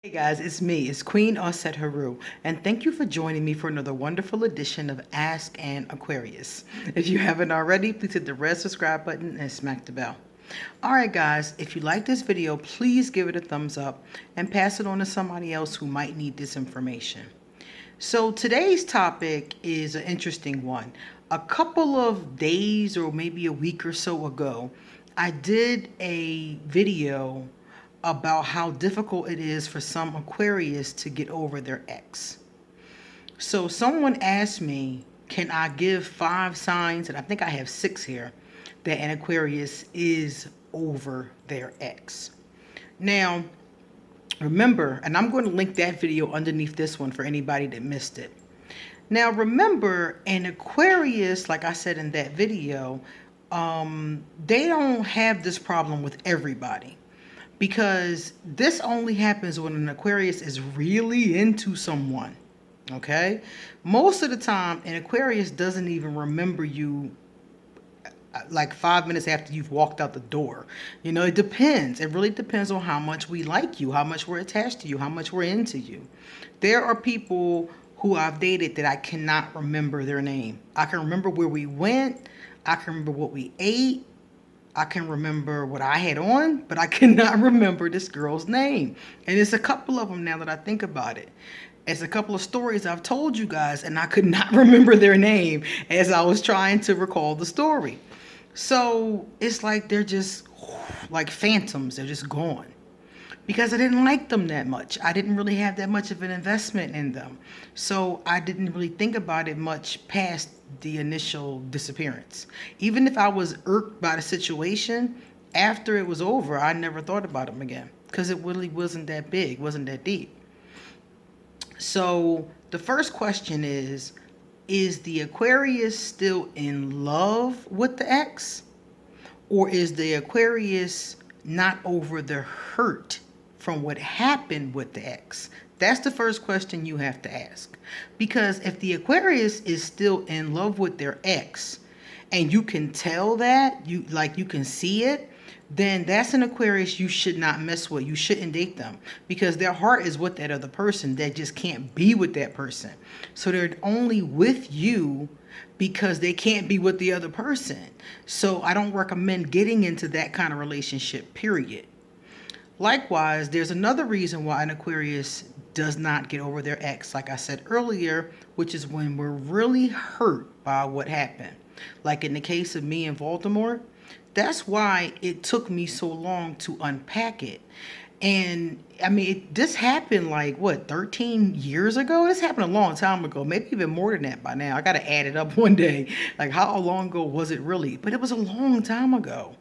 Hey guys, it's Queen Osset Haru, and thank you for joining me for another wonderful edition of Ask an Aquarius. If you haven't already, please hit the red subscribe button and smack the bell. Alright guys, if you like this video, please give it a thumbs up and pass it on to somebody else who might need this information. So today's topic is an interesting one. A couple of days or maybe a week or so ago, I did a video about how difficult it is for some Aquarius to get over their ex. So someone asked me, can I give 5 signs, and I think I have 6 here, that an Aquarius is over their ex. Now, remember, and I'm going to link that video underneath this one for anybody that missed it. Now, remember, an Aquarius, like I said in that video, they don't have this problem with everybody. Because this only happens when an Aquarius is really into someone, okay? Most of the time, an Aquarius doesn't even remember you like 5 minutes after you've walked out the door. You know, it depends. It really depends on how much we like you, how much we're attached to you, how much we're into you. There are people who I've dated that I cannot remember their name. I can remember where we went. I can remember what we ate. I can remember what I had on, but I cannot remember this girl's name. And it's a couple of them now that I think about it. It's a couple of stories I've told you guys, and I could not remember their name as I was trying to recall the story. So it's like they're just like phantoms. They're just gone. Because I didn't like them that much. I didn't really have that much of an investment in them. So I didn't really think about it much past the initial disappearance. Even if I was irked by the situation, after it was over, I never thought about them again. Because it really wasn't that big, wasn't that deep. So the first question is the Aquarius still in love with the ex? Or is the Aquarius not over the hurt from what happened with the ex? That's the first question you have to ask. Because if the Aquarius is still in love with their ex, and you can tell that, you can see it, then that's an Aquarius you should not mess with. You shouldn't date them because their heart is with that other person. They just can't be with that person. So they're only with you because they can't be with the other person. So I don't recommend getting into that kind of relationship, period. Likewise, there's another reason why an Aquarius does not get over their ex, like I said earlier, which is when we're really hurt by what happened. Like in the case of me in Baltimore, that's why it took me so long to unpack it. And I mean, this happened like, 13 years ago? This happened a long time ago, maybe even more than that by now. I got to add it up one day. Like, how long ago was it really? But it was a long time ago.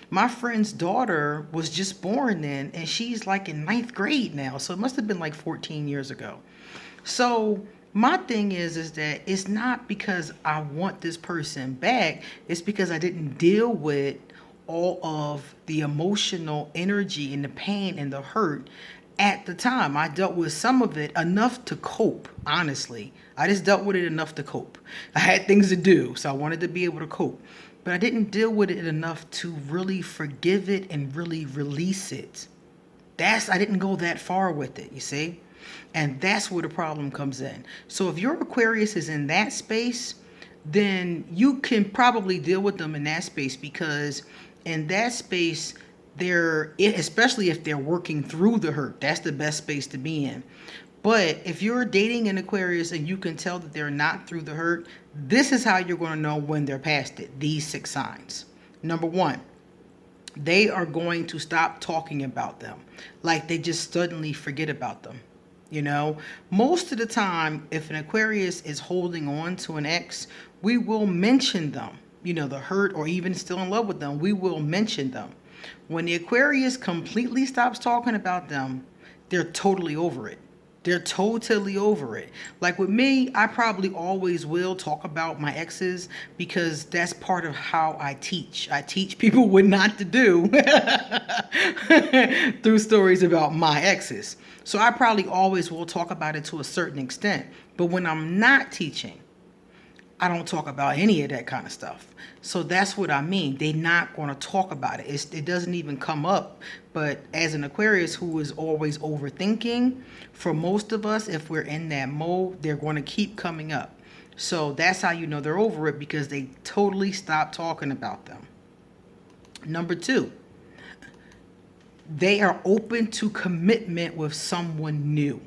My friend's daughter was just born then, and she's like in 9th grade now. So it must have been like 14 years ago. So my thing is that it's not because I want this person back. It's because I didn't deal with all of the emotional energy and the pain and the hurt at the time. I dealt with some of it enough to cope, honestly. I just dealt with it enough to cope. I had things to do, so I wanted to be able to cope. But I didn't deal with it enough to really forgive it and really release it. I didn't go that far with it, you see? And that's where the problem comes in. So if your Aquarius is in that space, then you can probably deal with them in that space because in that space, especially if they're working through the hurt, that's the best space to be in. But if you're dating an Aquarius and you can tell that they're not through the hurt, this is how you're going to know when they're past it. These 6 signs. Number 1, they are going to stop talking about them. Like they just suddenly forget about them. You know, most of the time, if an Aquarius is holding on to an ex, we will mention them. You know, the hurt or even still in love with them, we will mention them. When the Aquarius completely stops talking about them, they're totally over it. They're totally over it. Like with me, I probably always will talk about my exes because that's part of how I teach. I teach people what not to do through stories about my exes. So I probably always will talk about it to a certain extent. But when I'm not teaching, I don't talk about any of that kind of stuff. So that's what I mean. They're not going to talk about it. It doesn't even come up. But as an Aquarius who is always overthinking, for most of us, if we're in that mode, they're going to keep coming up. So that's how you know they're over it, because they totally stop talking about them. Number two, they are open to commitment with someone new.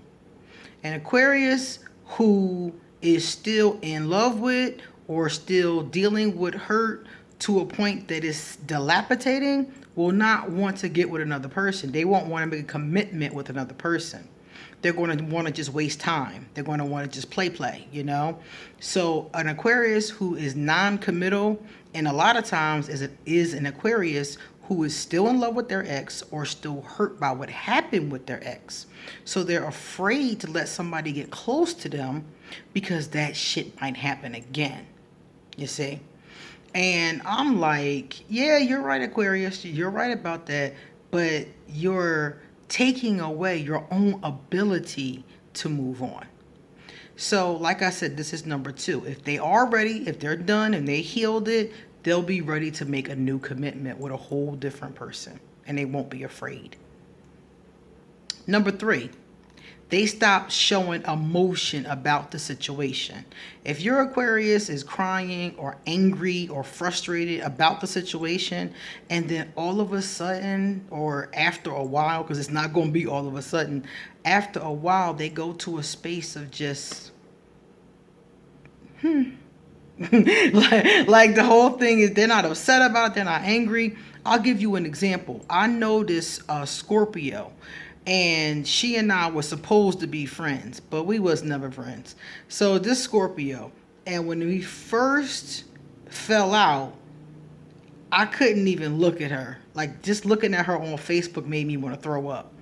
An Aquarius who is still in love with or still dealing with hurt to a point that is dilapidating will not want to get with another person. They won't want to make a commitment with another person. They're going to want to just waste time. They're going to want to just play, you know? So an Aquarius who is non-committal, and a lot of times is an Aquarius who is still in love with their ex or still hurt by what happened with their ex. So they're afraid to let somebody get close to them because that shit might happen again, you see? And I'm like, yeah, you're right, Aquarius. You're right about that. But you're taking away your own ability to move on. So, like I said, this is number two. If they are ready, if they're done and they healed it, they'll be ready to make a new commitment with a whole different person. And they won't be afraid. Number three, they stop showing emotion about the situation. If your Aquarius is crying or angry or frustrated about the situation, and then all of a sudden, or after a while, because it's not going to be all of a sudden, after a while, they go to a space of just, like the whole thing is, they're not upset about it, they're not angry. I'll give you an example. I know this Scorpio, and she and I were supposed to be friends, but we was never friends. So this Scorpio, and when we first fell out, I couldn't even look at her. Like, just looking at her on Facebook made me want to throw up.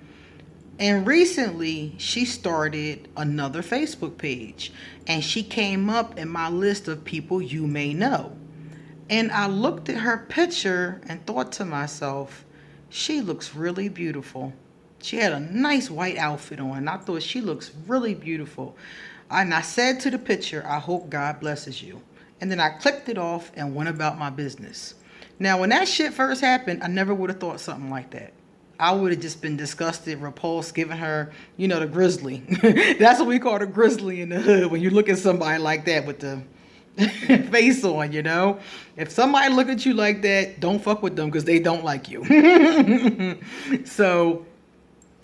And recently, she started another Facebook page, and she came up in my list of people you may know. And I looked at her picture and thought to myself, she looks really beautiful. She had a nice white outfit on, and I thought she looks really beautiful. And I said to the picture, I hope God blesses you. And then I clicked it off and went about my business. Now, when that shit first happened, I never would have thought something like that. I would have just been disgusted, repulsed, giving her, the grizzly. That's what we call the grizzly in the hood, when you look at somebody like that with the face on, If somebody look at you like that, don't fuck with them because they don't like you. So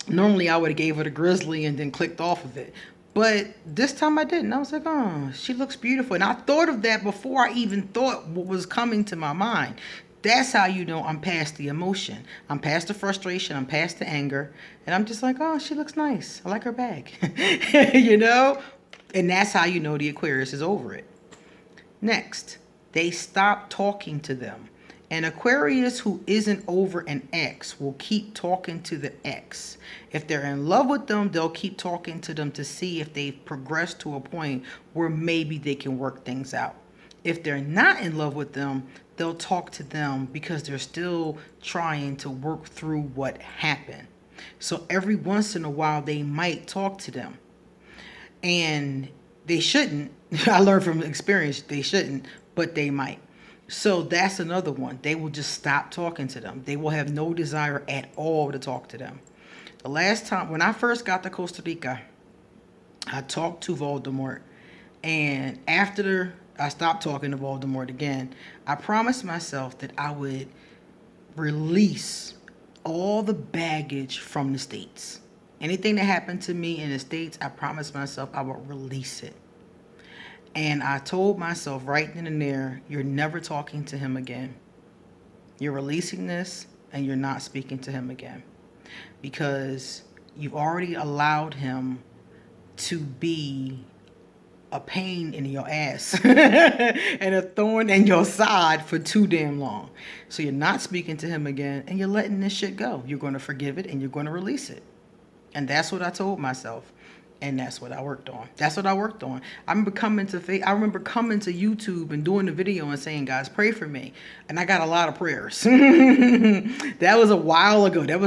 normally I would have gave her the grizzly and then clicked off of it. But this time I didn't. I was like, oh, she looks beautiful. And I thought of that before I even thought what was coming to my mind. That's how you know I'm past the emotion. I'm past the frustration. I'm past the anger. And I'm just like, oh, she looks nice. I like her bag. And that's how you know the Aquarius is over it. Next, they stop talking to them. An Aquarius who isn't over an ex will keep talking to the ex. If they're in love with them, they'll keep talking to them to see if they've progressed to a point where maybe they can work things out. If they're not in love with them, they'll talk to them because they're still trying to work through what happened. So every once in a while, they might talk to them. And they shouldn't. I learned from experience, they shouldn't, but they might. So that's another one. They will just stop talking to them. They will have no desire at all to talk to them. The last time, when I first got to Costa Rica, I talked to Voldemort. And after I stopped talking to Voldemort again, I promised myself that I would release all the baggage from the States. Anything that happened to me in the States, I promised myself I would release it. And I told myself right then and there, you're never talking to him again. You're releasing this and you're not speaking to him again. Because you've already allowed him to be a pain in your ass and a thorn in your side for too damn long. So you're not speaking to him again and you're letting this shit go. You're going to forgive it and you're going to release it. And that's what I told myself. And that's what I worked on. That's what I worked on. I remember coming to YouTube and doing the video and saying, guys, pray for me. And I got a lot of prayers. That was a while ago. That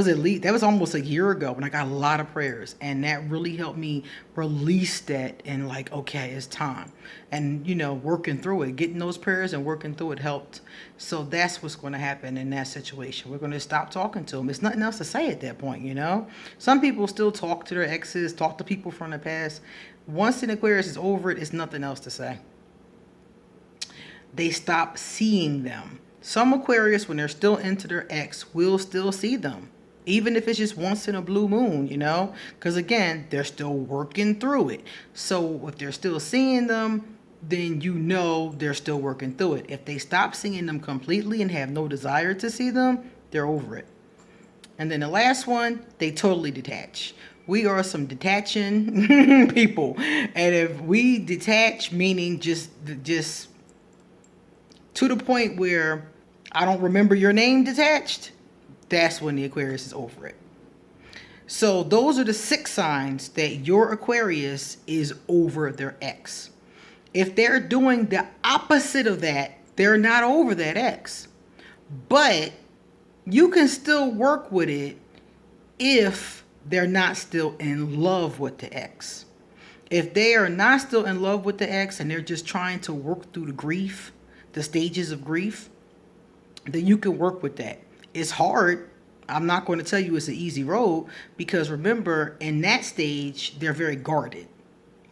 was almost a year ago when I got a lot of prayers. And that really helped me release that and like, okay, it's time. And, working through it, getting those prayers and working through it helped. So that's what's going to happen in that situation. We're going to stop talking to them. There's nothing else to say at that point, Some people still talk to their exes, talk to people from the past. Once an Aquarius is over it, it's nothing else to say. They stop seeing them. Some Aquarius, when they're still into their ex, will still see them. Even if it's just once in a blue moon, Because again, they're still working through it. So if they're still seeing them, then they're still working through it. If they stop seeing them completely and have no desire to see them, they're over it. And then the last one, they totally detach. We are some detaching people. And if we detach, meaning just to the point where I don't remember your name detached, that's when the Aquarius is over it. So those are the 6 signs that your Aquarius is over their ex. If they're doing the opposite of that, they're not over that ex. But you can still work with it if they're not still in love with the ex. If they are not still in love with the ex and they're just trying to work through the grief, the stages of grief, then you can work with that. It's hard. I'm not going to tell you it's an easy road because remember, in that stage, they're very guarded.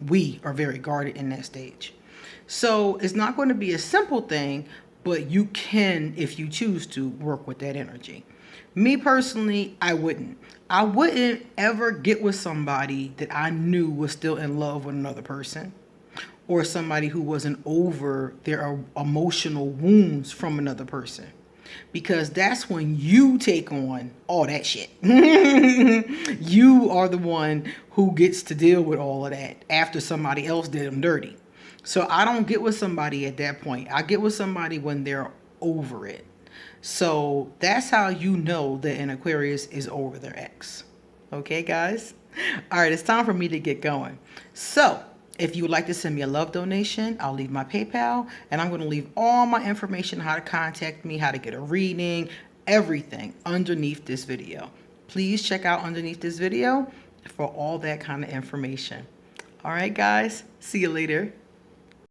We are very guarded in that stage. So it's not going to be a simple thing, but you can, if you choose to, work with that energy. Me personally, I wouldn't. I wouldn't ever get with somebody that I knew was still in love with another person or somebody who wasn't over their emotional wounds from another person. Because that's when you take on all that shit. You are the one who gets to deal with all of that after somebody else did them dirty. So I don't get with somebody at that point. I get with somebody when they're over it. So that's how you know that an Aquarius is over their ex. Okay, guys? All right, it's time for me to get going. So if you would like to send me a love donation, I'll leave my PayPal, and I'm going to leave all my information, how to contact me, how to get a reading, everything underneath this video. Please check out underneath this video for all that kind of information. All right, guys, see you later.